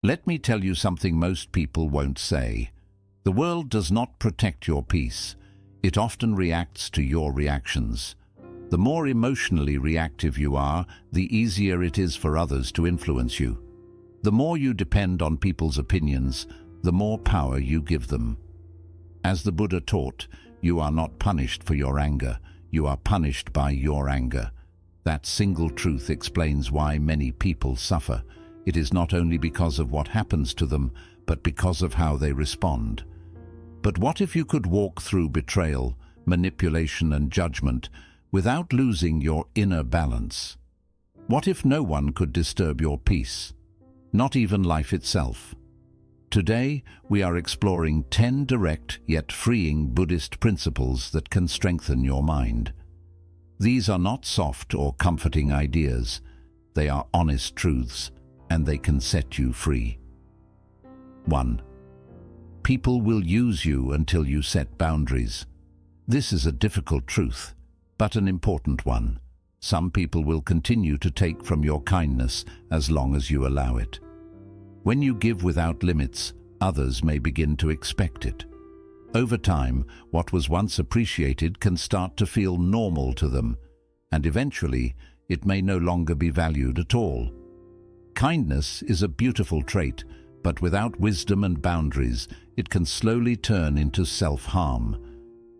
Let me tell you something most people won't say. The world does not protect your peace. It often reacts to your reactions. The more emotionally reactive you are, the easier it is for others to influence you. The more you depend on people's opinions, the more power you give them. As the Buddha taught, you are not punished for your anger, you are punished by your anger. That single truth explains why many people suffer. It is not only because of what happens to them, but because of how they respond. But what if you could walk through betrayal, manipulation and judgment without losing your inner balance? What if no one could disturb your peace? Not even life itself. Today, we are exploring 10 direct yet freeing Buddhist principles that can strengthen your mind. These are not soft or comforting ideas. They are honest truths, and they can set you free. 1. People will use you until you set boundaries. This is a difficult truth, but an important one. Some people will continue to take from your kindness as long as you allow it. When you give without limits, others may begin to expect it. Over time, what was once appreciated can start to feel normal to them, and eventually, it may no longer be valued at all. Kindness is a beautiful trait, but without wisdom and boundaries, it can slowly turn into self-harm.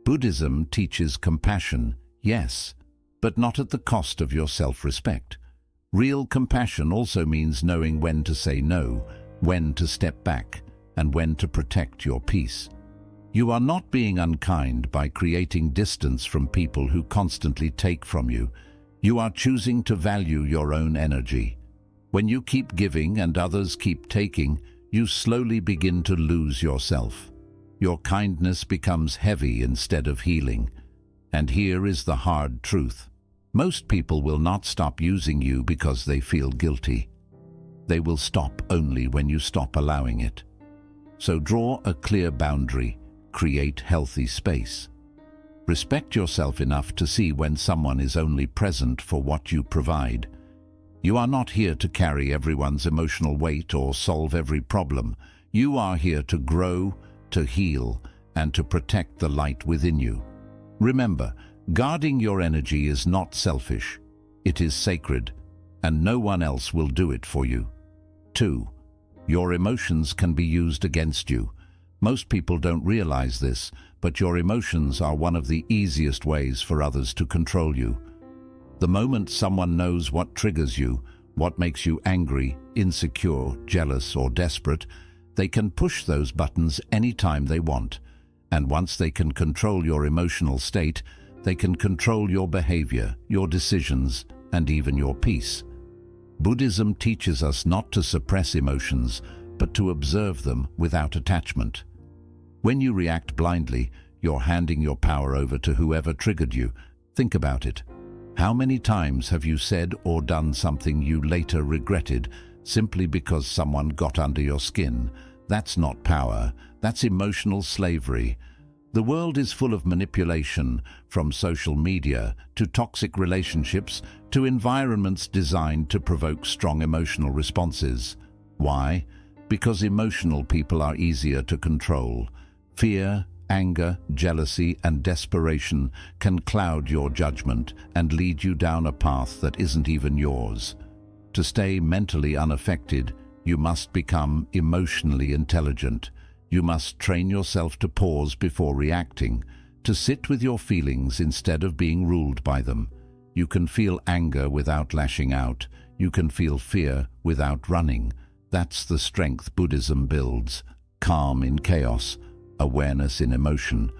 Buddhism teaches compassion, yes, but not at the cost of your self-respect. Real compassion also means knowing when to say no, when to step back, and when to protect your peace. You are not being unkind by creating distance from people who constantly take from you. You are choosing to value your own energy. When you keep giving and others keep taking, you slowly begin to lose yourself. Your kindness becomes heavy instead of healing. And here is the hard truth. Most people will not stop using you because they feel guilty. They will stop only when you stop allowing it. So draw a clear boundary, create healthy space. Respect yourself enough to see when someone is only present for what you provide. You are not here to carry everyone's emotional weight or solve every problem. You are here to grow, to heal, and to protect the light within you. Remember, guarding your energy is not selfish. It is sacred, and no one else will do it for you. 2. Your emotions can be used against you. Most people don't realize this, but your emotions are one of the easiest ways for others to control you. The moment someone knows what triggers you, what makes you angry, insecure, jealous, or desperate, they can push those buttons anytime they want. And once they can control your emotional state, they can control your behavior, your decisions, and even your peace. Buddhism teaches us not to suppress emotions, but to observe them without attachment. When you react blindly, you're handing your power over to whoever triggered you. Think about it. How many times have you said or done something you later regretted simply because someone got under your skin? That's not power, that's emotional slavery. The world is full of manipulation, from social media to toxic relationships to environments designed to provoke strong emotional responses. Why? Because emotional people are easier to control. Fear, anger, jealousy, and desperation can cloud your judgment and lead you down a path that isn't even yours. To stay mentally unaffected, you must become emotionally intelligent. You must train yourself to pause before reacting, to sit with your feelings instead of being ruled by them. You can feel anger without lashing out. You can feel fear without running. That's the strength Buddhism builds. Calm in chaos, awareness in emotion.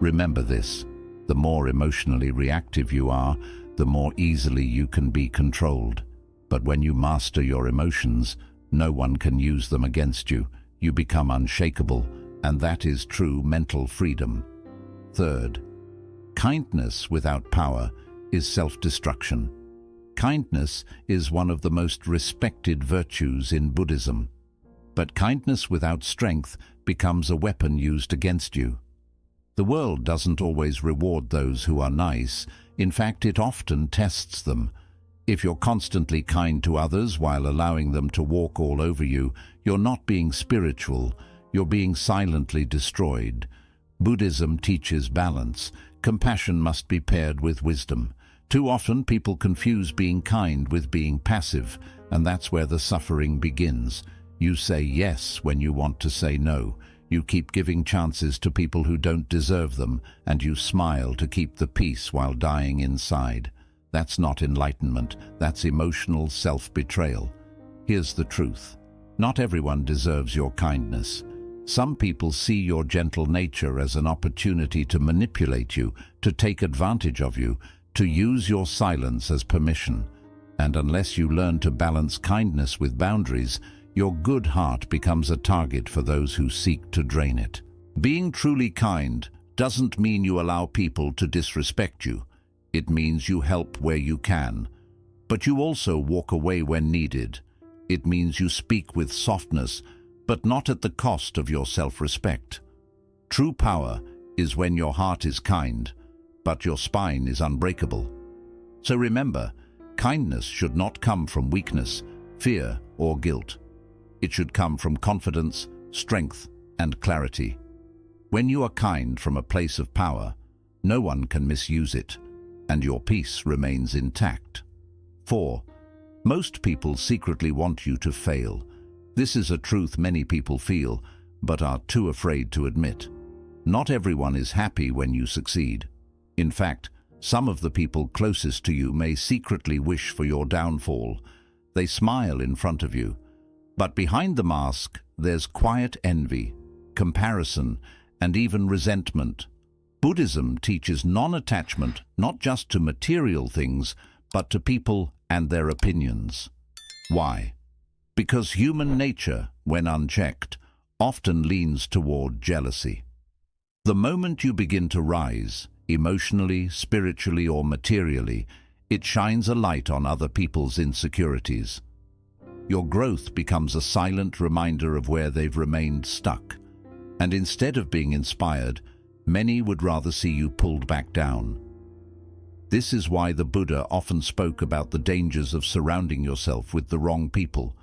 Remember this: the more emotionally reactive you are, the more easily you can be controlled. But when you master your emotions, no one can use them against you. You become unshakable, and that is true mental freedom. 3rd, kindness without power is self-destruction. Kindness is one of the most respected virtues in Buddhism. But kindness without strength becomes a weapon used against you. The world doesn't always reward those who are nice. In fact, it often tests them. If you're constantly kind to others while allowing them to walk all over you, you're not being spiritual, you're being silently destroyed. Buddhism teaches balance. Compassion must be paired with wisdom. Too often people confuse being kind with being passive, and that's where the suffering begins. You say yes when you want to say no. You keep giving chances to people who don't deserve them, and you smile to keep the peace while dying inside. That's not enlightenment, that's emotional self-betrayal. Here's the truth. Not everyone deserves your kindness. Some people see your gentle nature as an opportunity to manipulate you, to take advantage of you, to use your silence as permission. And unless you learn to balance kindness with boundaries, your good heart becomes a target for those who seek to drain it. Being truly kind doesn't mean you allow people to disrespect you. It means you help where you can. But you also walk away when needed. It means you speak with softness, but not at the cost of your self-respect. True power is when your heart is kind, but your spine is unbreakable. So remember, kindness should not come from weakness, fear, or guilt. It should come from confidence, strength, and clarity. When you are kind from a place of power, no one can misuse it, and your peace remains intact. 4. Most people secretly want you to fail. This is a truth many people feel, but are too afraid to admit. Not everyone is happy when you succeed. In fact, some of the people closest to you may secretly wish for your downfall. They smile in front of you. But behind the mask, there's quiet envy, comparison, and even resentment. Buddhism teaches non-attachment not just to material things, but to people and their opinions. Why? Because human nature, when unchecked, often leans toward jealousy. The moment you begin to rise, emotionally, spiritually, or materially, it shines a light on other people's insecurities. Your growth becomes a silent reminder of where they've remained stuck. And instead of being inspired, many would rather see you pulled back down. This is why the Buddha often spoke about the dangers of surrounding yourself with the wrong people.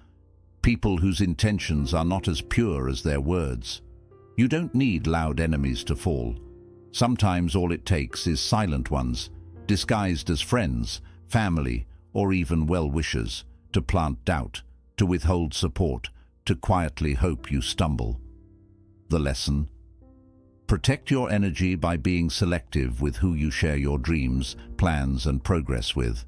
People whose intentions are not as pure as their words. You don't need loud enemies to fall. Sometimes all it takes is silent ones, disguised as friends, family, or even well-wishers, to plant doubt, to withhold support, to quietly hope you stumble. The lesson? Protect your energy by being selective with who you share your dreams, plans, and progress with.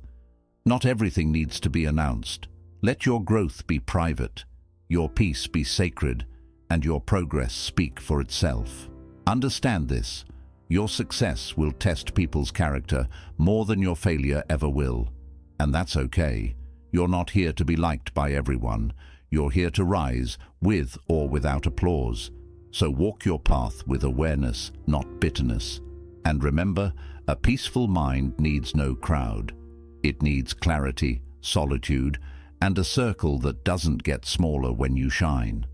Not everything needs to be announced. Let your growth be private, your peace be sacred, and your progress speak for itself. Understand this. Your success will test people's character more than your failure ever will. And that's okay. You're not here to be liked by everyone. You're here to rise, with or without applause. So walk your path with awareness, not bitterness. And remember, a peaceful mind needs no crowd. It needs clarity, solitude, and a circle that doesn't get smaller when you shine.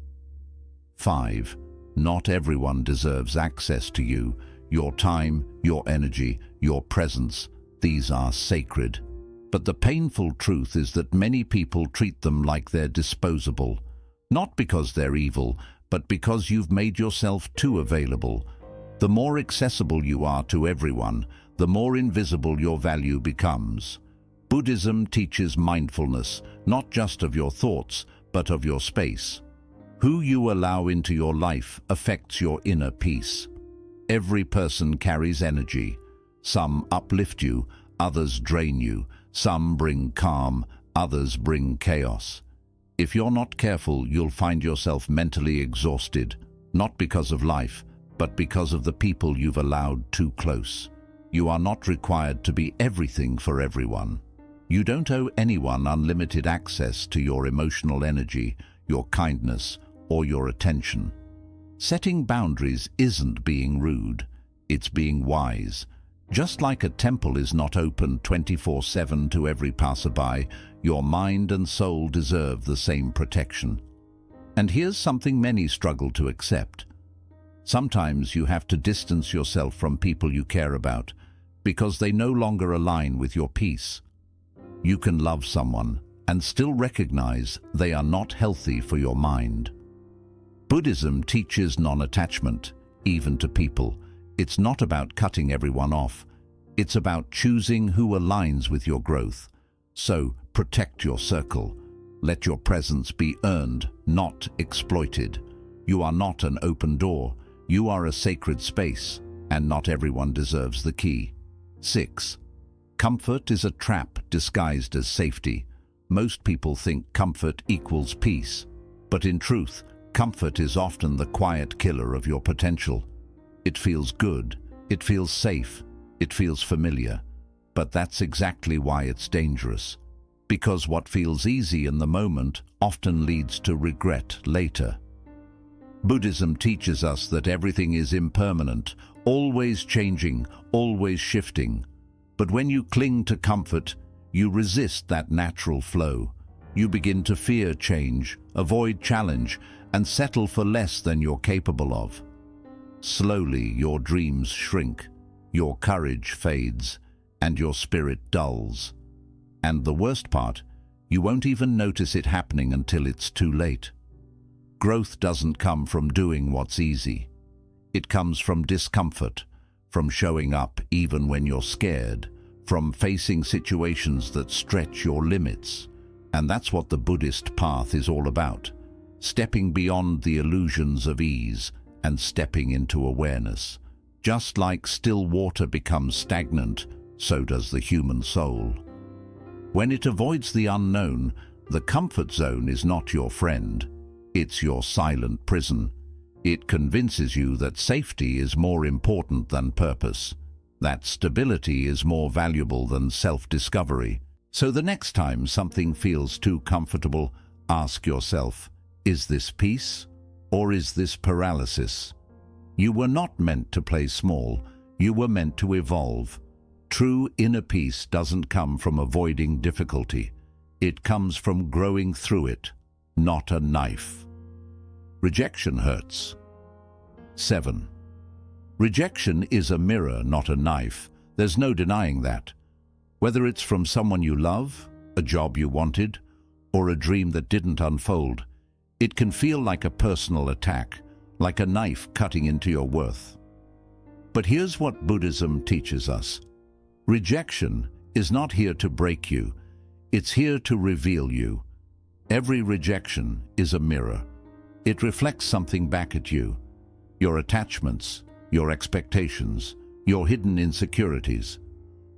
5. Not everyone deserves access to you. Your time, your energy, your presence, these are sacred. But the painful truth is that many people treat them like they're disposable. Not because they're evil, but because you've made yourself too available. The more accessible you are to everyone, the more invisible your value becomes. Buddhism teaches mindfulness, not just of your thoughts, but of your space. Who you allow into your life affects your inner peace. Every person carries energy. Some uplift you, others drain you. Some bring calm, others bring chaos. If you're not careful, you'll find yourself mentally exhausted, not because of life, but because of the people you've allowed too close. You are not required to be everything for everyone. You don't owe anyone unlimited access to your emotional energy, your kindness, or your attention. Setting boundaries isn't being rude, it's being wise. Just like a temple is not open 24/7 to every passerby, your mind and soul deserve the same protection. And here's something many struggle to accept. Sometimes you have to distance yourself from people you care about because they no longer align with your peace. You can love someone and still recognize they are not healthy for your mind. Buddhism teaches non-attachment, even to people. It's not about cutting everyone off. It's about choosing who aligns with your growth. So, protect your circle. Let your presence be earned, not exploited. You are not an open door. You are a sacred space, and not everyone deserves the key. 6. Comfort is a trap disguised as safety. Most people think comfort equals peace, but in truth, comfort is often the quiet killer of your potential. It feels good, it feels safe, it feels familiar, but that's exactly why it's dangerous. Because what feels easy in the moment often leads to regret later. Buddhism teaches us that everything is impermanent, always changing, always shifting. But when you cling to comfort, you resist that natural flow. You begin to fear change, avoid challenge, and settle for less than you're capable of. Slowly, your dreams shrink, your courage fades, and your spirit dulls. And the worst part, you won't even notice it happening until it's too late. Growth doesn't come from doing what's easy. It comes from discomfort, from showing up even when you're scared, from facing situations that stretch your limits. And that's what the Buddhist path is all about. Stepping beyond the illusions of ease and stepping into awareness. Just like still water becomes stagnant, so does the human soul. When it avoids the unknown, the comfort zone is not your friend. It's your silent prison. It convinces you that safety is more important than purpose, that stability is more valuable than self-discovery. So the next time something feels too comfortable, ask yourself, is this peace or is this paralysis? You were not meant to play small, you were meant to evolve. True inner peace doesn't come from avoiding difficulty. It comes from growing through it, not a knife. Rejection hurts. 7. Rejection is a mirror, not a knife. There's no denying that. Whether it's from someone you love, a job you wanted, or a dream that didn't unfold, it can feel like a personal attack, like a knife cutting into your worth. But here's what Buddhism teaches us. Rejection is not here to break you, it's here to reveal you. Every rejection is a mirror. It reflects something back at you. Your attachments, your expectations, your hidden insecurities.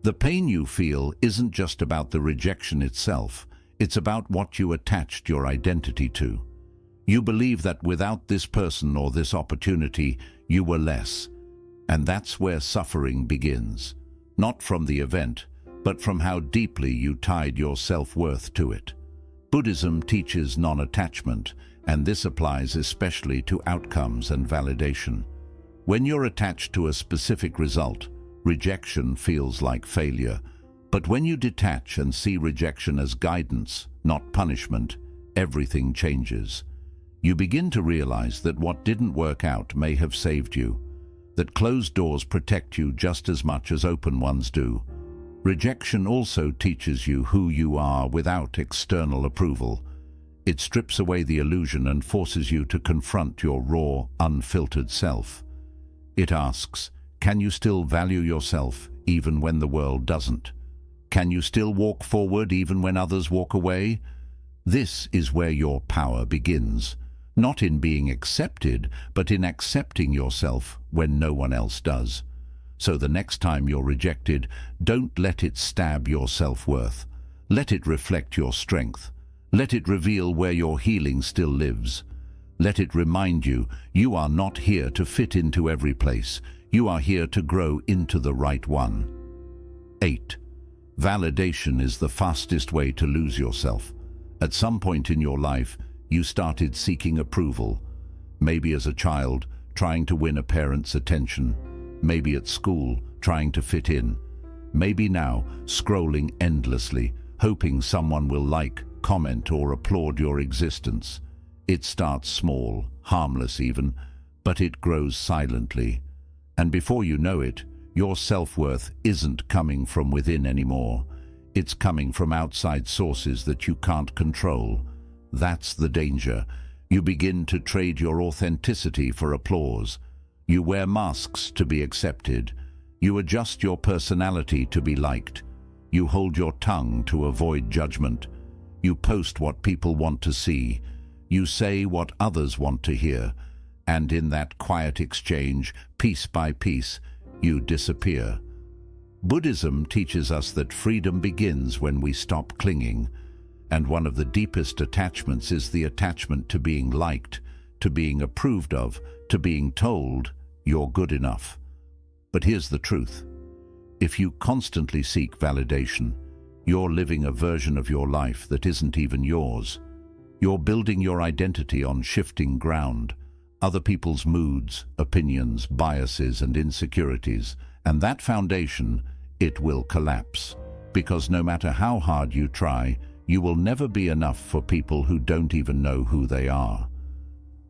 The pain you feel isn't just about the rejection itself, it's about what you attached your identity to. You believe that without this person or this opportunity, you were less. And that's where suffering begins. Not from the event, but from how deeply you tied your self-worth to it. Buddhism teaches non-attachment, and this applies especially to outcomes and validation. When you're attached to a specific result, rejection feels like failure. But when you detach and see rejection as guidance, not punishment, everything changes. You begin to realize that what didn't work out may have saved you, that closed doors protect you just as much as open ones do. Rejection also teaches you who you are without external approval. It strips away the illusion and forces you to confront your raw, unfiltered self. It asks, can you still value yourself even when the world doesn't? Can you still walk forward even when others walk away? This is where your power begins. Not in being accepted, but in accepting yourself when no one else does. So the next time you're rejected, don't let it stab your self-worth. Let it reflect your strength. Let it reveal where your healing still lives. Let it remind you, you are not here to fit into every place. You are here to grow into the right one. 8. Validation is the fastest way to lose yourself. At some point in your life, you started seeking approval. Maybe as a child, trying to win a parent's attention. Maybe at school, trying to fit in. Maybe now, scrolling endlessly, hoping someone will like, comment, or applaud your existence. It starts small, harmless even, but it grows silently. And before you know it, your self-worth isn't coming from within anymore. It's coming from outside sources that you can't control. That's the danger. You begin to trade your authenticity for applause. You wear masks to be accepted. You adjust your personality to be liked. You hold your tongue to avoid judgment. You post what people want to see. You say what others want to hear. And in that quiet exchange, piece by piece, you disappear. Buddhism teaches us that freedom begins when we stop clinging. And one of the deepest attachments is the attachment to being liked, to being approved of, to being told you're good enough. But here's the truth. If you constantly seek validation, you're living a version of your life that isn't even yours. You're building your identity on shifting ground, other people's moods, opinions, biases, and insecurities. And that foundation, it will collapse. Because no matter how hard you try, you will never be enough for people who don't even know who they are.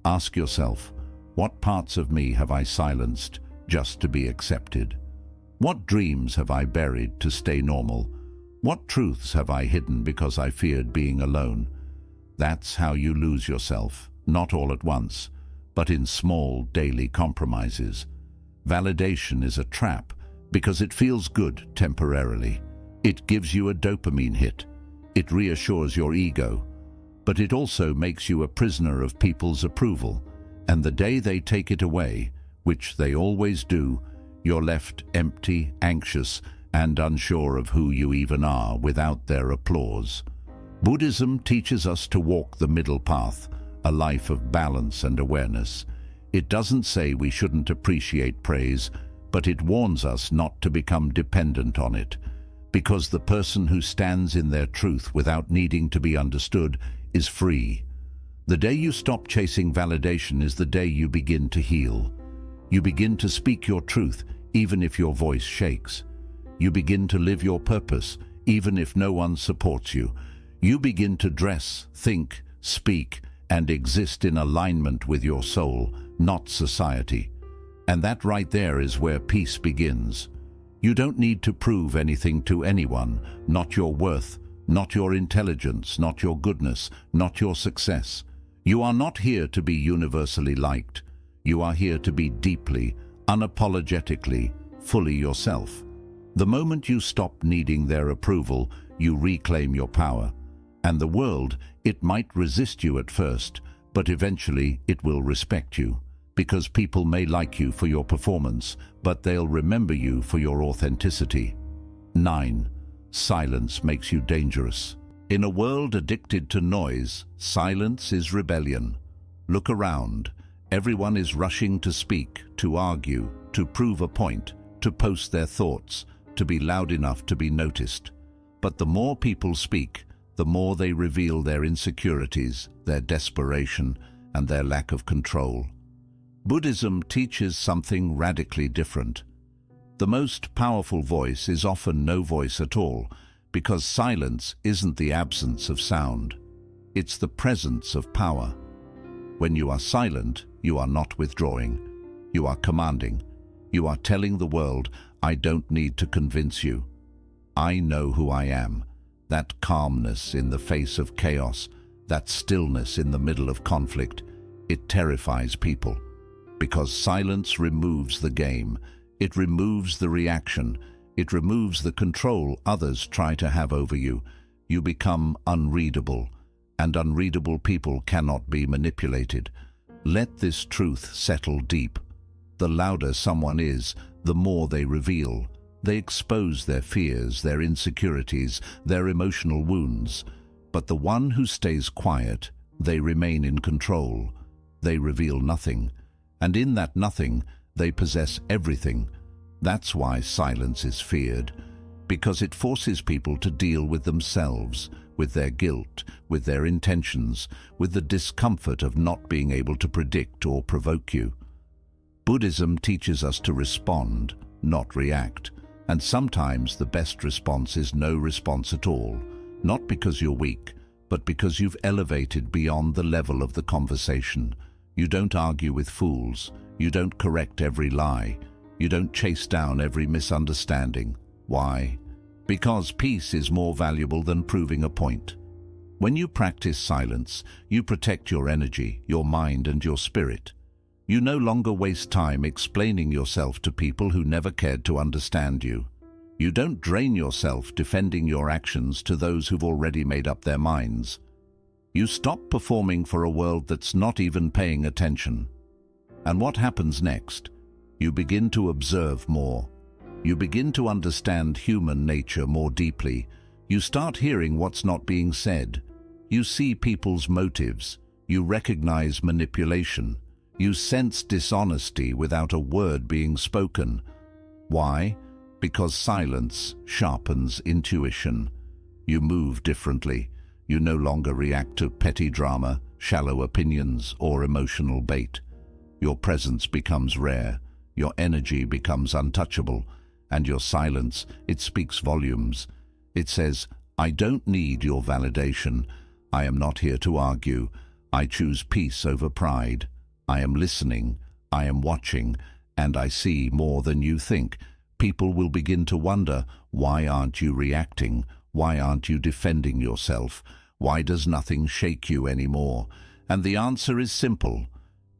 Ask yourself, what parts of me have I silenced just to be accepted? What dreams have I buried to stay normal? What truths have I hidden because I feared being alone? That's how you lose yourself, not all at once, but in small daily compromises. Validation is a trap because it feels good temporarily. It gives you a dopamine hit. It reassures your ego, but it also makes you a prisoner of people's approval. And the day they take it away, which they always do, you're left empty, anxious, and unsure of who you even are without their applause. Buddhism teaches us to walk the middle path, a life of balance and awareness. It doesn't say we shouldn't appreciate praise, but it warns us not to become dependent on it. Because the person who stands in their truth without needing to be understood is free. The day you stop chasing validation is the day you begin to heal. You begin to speak your truth, even if your voice shakes. You begin to live your purpose, even if no one supports you. You begin to dress, think, speak, and exist in alignment with your soul, not society. And that right there is where peace begins. You don't need to prove anything to anyone, not your worth, not your intelligence, not your goodness, not your success. You are not here to be universally liked. You are here to be deeply, unapologetically, fully yourself. The moment you stop needing their approval, you reclaim your power. And the world, it might resist you at first, but eventually it will respect you. Because people may like you for your performance, but they'll remember you for your authenticity. 9. Silence makes you dangerous. In a world addicted to noise, silence is rebellion. Look around. Everyone is rushing to speak, to argue, to prove a point, to post their thoughts, to be loud enough to be noticed. But the more people speak, the more they reveal their insecurities, their desperation, and their lack of control. Buddhism teaches something radically different. The most powerful voice is often no voice at all, because silence isn't the absence of sound. It's the presence of power. When you are silent, you are not withdrawing. You are commanding. You are telling the world, I don't need to convince you. I know who I am. That calmness in the face of chaos, that stillness in the middle of conflict, it terrifies people. Because silence removes the game, it removes the reaction, it removes the control others try to have over you. You become unreadable, and unreadable people cannot be manipulated. Let this truth settle deep. The louder someone is, the more they reveal. They expose their fears, their insecurities, their emotional wounds. But the one who stays quiet, they remain in control. They reveal nothing. And in that nothing, they possess everything. That's why silence is feared, because it forces people to deal with themselves, with their guilt, with their intentions, with the discomfort of not being able to predict or provoke you. Buddhism teaches us to respond, not react. And sometimes the best response is no response at all, not because you're weak, but because you've elevated beyond the level of the conversation. You don't argue with fools. You don't correct every lie. You don't chase down every misunderstanding. Why? Because peace is more valuable than proving a point. When you practice silence, you protect your energy, your mind and your spirit. You no longer waste time explaining yourself to people who never cared to understand you. You don't drain yourself defending your actions to those who've already made up their minds. You stop performing for a world that's not even paying attention. And what happens next? You begin to observe more. You begin to understand human nature more deeply. You start hearing what's not being said. You see people's motives. You recognize manipulation. You sense dishonesty without a word being spoken. Why? Because silence sharpens intuition. You move differently. You no longer react to petty drama, shallow opinions, or emotional bait. Your presence becomes rare. Your energy becomes untouchable. And your silence, it speaks volumes. It says, I don't need your validation. I am not here to argue. I choose peace over pride. I am listening. I am watching. And I see more than you think. People will begin to wonder, why aren't you reacting? Why aren't you defending yourself? Why does nothing shake you anymore? And the answer is simple.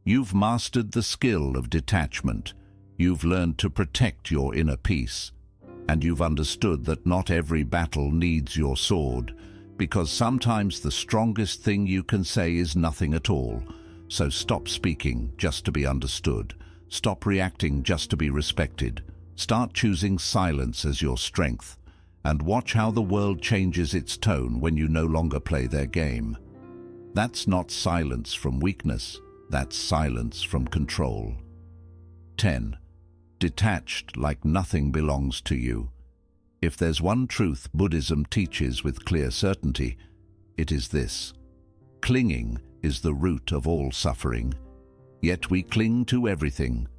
You've mastered the skill of detachment. You've learned to protect your inner peace. And you've understood that not every battle needs your sword, because sometimes the strongest thing you can say is nothing at all. So stop speaking just to be understood. Stop reacting just to be respected. Start choosing silence as your strength. And watch how the world changes its tone when you no longer play their game. That's not silence from weakness. That's silence from control. 10. Detached like nothing belongs to you. If there's one truth Buddhism teaches with clear certainty, it is this. Clinging is the root of all suffering. Yet we cling to everything.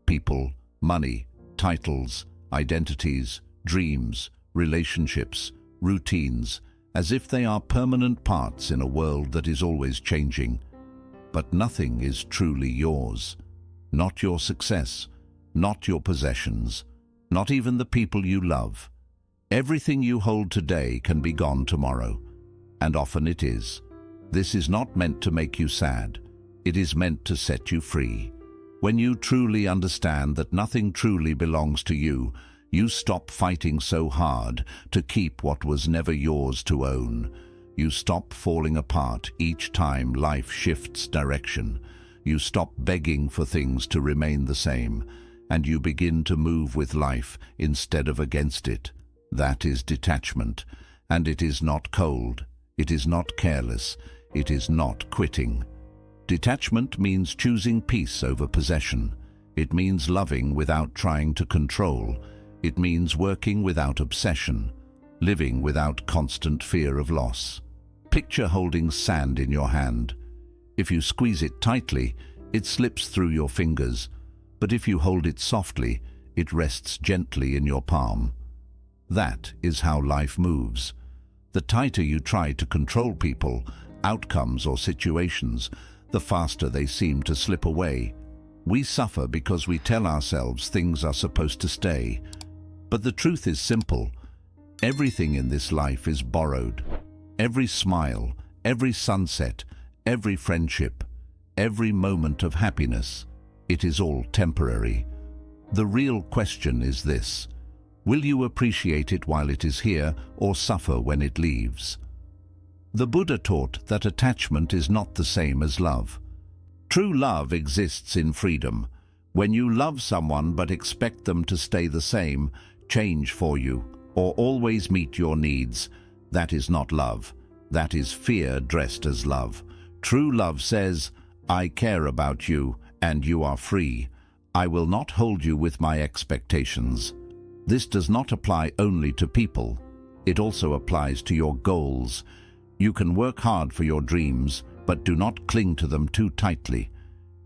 People, money, titles, identities, dreams, relationships, routines, as if they are permanent parts in a world that is always changing. But nothing is truly yours. Not your success, not your possessions, not even the people you love. Everything you hold today can be gone tomorrow, and often it is. This is not meant to make you sad. It is meant to set you free. When you truly understand that nothing truly belongs to you, you stop fighting so hard to keep what was never yours to own. You stop falling apart each time life shifts direction. You stop begging for things to remain the same, and you begin to move with life instead of against it. That is detachment, and it is not cold. It is not careless. It is not quitting. Detachment means choosing peace over possession. It means loving without trying to control. It means working without obsession, living without constant fear of loss. Picture holding sand in your hand. If you squeeze it tightly, it slips through your fingers, but if you hold it softly, it rests gently in your palm. That is how life moves. The tighter you try to control people, outcomes or situations, the faster they seem to slip away. We suffer because we tell ourselves things are supposed to stay. But the truth is simple. Everything in this life is borrowed. Every smile, every sunset, every friendship, every moment of happiness, it is all temporary. The real question is this: will you appreciate it while it is here or suffer when it leaves? The Buddha taught that attachment is not the same as love. True love exists in freedom. When you love someone but expect them to stay the same, change for you, or always meet your needs, that is not love. That is fear dressed as love. True love says, I care about you, and you are free. I will not hold you with my expectations. This does not apply only to people. It also applies to your goals. You can work hard for your dreams, but do not cling to them too tightly.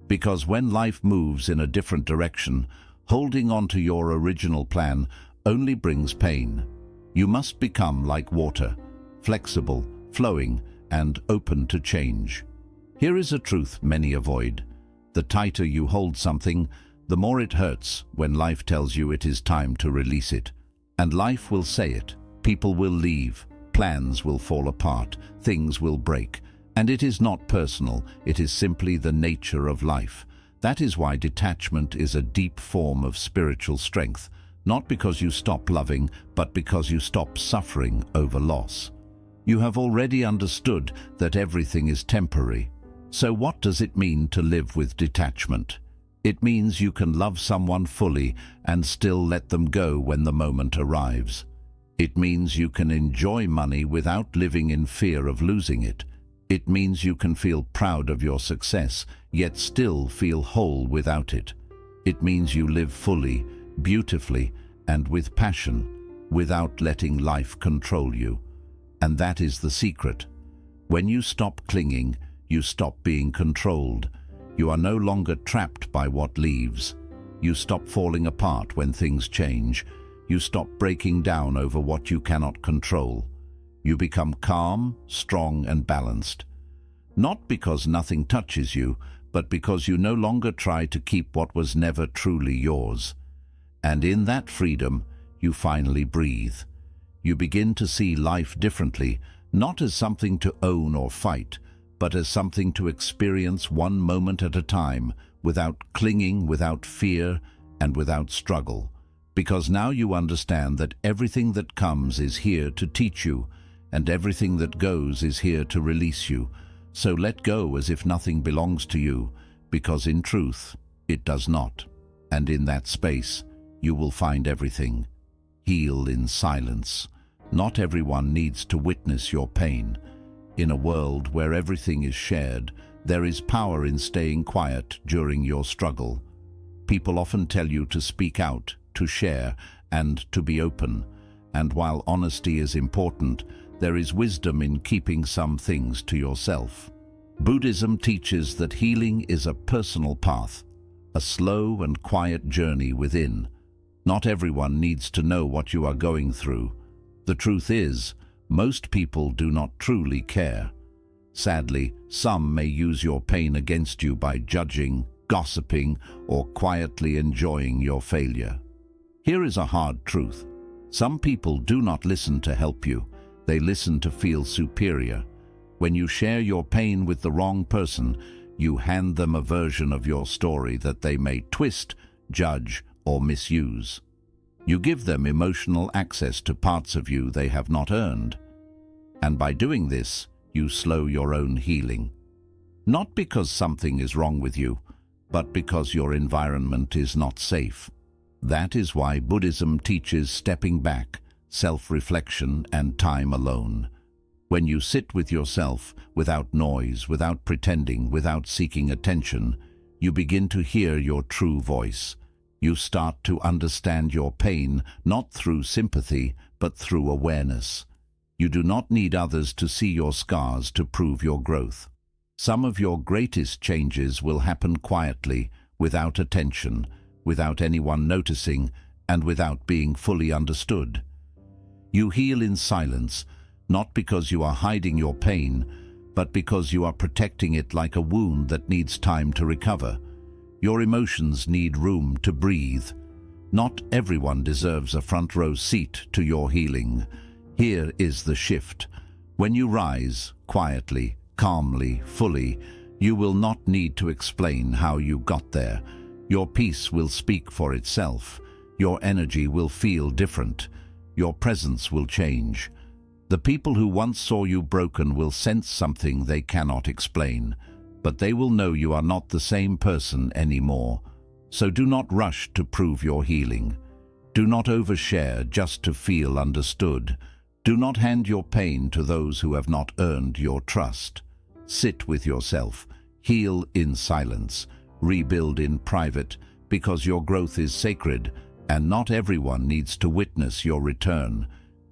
Because when life moves in a different direction, holding on to your original plan only brings pain. You must become like water, flexible, flowing, and open to change. Here is a truth many avoid. The tighter you hold something, the more it hurts when life tells you it is time to release it. And life will say it, People will leave, plans will fall apart, things will break. And it is not personal, it is simply the nature of life. That is why detachment is a deep form of spiritual strength, not because you stop loving, but because you stop suffering over loss. You have already understood that everything is temporary. So what does it mean to live with detachment? It means you can love someone fully and still let them go when the moment arrives. It means you can enjoy money without living in fear of losing it. It means you can feel proud of your success, yet still feel whole without it. It means you live fully, beautifully, and with passion, without letting life control you. And that is the secret. When you stop clinging, you stop being controlled. You are no longer trapped by what leaves. You stop falling apart when things change. You stop breaking down over what you cannot control. You become calm, strong, and balanced. Not because nothing touches you, but because you no longer try to keep what was never truly yours. And in that freedom, you finally breathe. You begin to see life differently, not as something to own or fight, but as something to experience one moment at a time, without clinging, without fear, and without struggle. Because now you understand that everything that comes is here to teach you, and everything that goes is here to release you. So let go as if nothing belongs to you, because in truth, it does not. And in that space, you will find everything. Heal in silence. Not everyone needs to witness your pain. In a world where everything is shared, there is power in staying quiet during your struggle. People often tell you to speak out, to share, and to be open. And while honesty is important, there is wisdom in keeping some things to yourself. Buddhism teaches that healing is a personal path, a slow and quiet journey within. Not everyone needs to know what you are going through. The truth is, most people do not truly care. Sadly, some may use your pain against you by judging, gossiping, or quietly enjoying your failure. Here is a hard truth. Some people do not listen to help you. They listen to feel superior. When you share your pain with the wrong person, you hand them a version of your story that they may twist, judge, or misuse. You give them emotional access to parts of you they have not earned. And by doing this, you slow your own healing. Not because something is wrong with you, but because your environment is not safe. That is why Buddhism teaches stepping back, self-reflection, and time alone. When you sit with yourself, without noise, without pretending, without seeking attention, you begin to hear your true voice. You start to understand your pain, not through sympathy, but through awareness. You do not need others to see your scars to prove your growth. Some of your greatest changes will happen quietly, without attention, without anyone noticing, and without being fully understood. You heal in silence, not because you are hiding your pain, but because you are protecting it like a wound that needs time to recover. Your emotions need room to breathe. Not everyone deserves a front row seat to your healing. Here is the shift. When you rise, quietly, calmly, fully, you will not need to explain how you got there. Your peace will speak for itself. Your energy will feel different. Your presence will change. The people who once saw you broken will sense something they cannot explain, but they will know you are not the same person anymore. So do not rush to prove your healing. Do not overshare just to feel understood. Do not hand your pain to those who have not earned your trust. Sit with yourself, heal in silence, rebuild in private, because your growth is sacred, and not everyone needs to witness your return.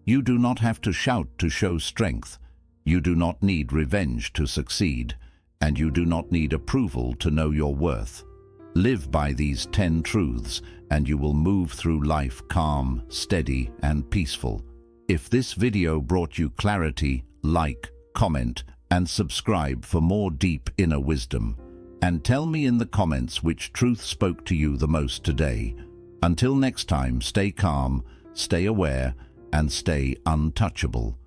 You do not have to shout to show strength. You do not need revenge to succeed, and you do not need approval to know your worth. Live by these 10 truths, and you will move through life calm, steady, and peaceful. If this video brought you clarity, like, comment, and subscribe for more deep inner wisdom. And tell me in the comments which truth spoke to you the most today. Until next time, stay calm, stay aware, and stay untouchable.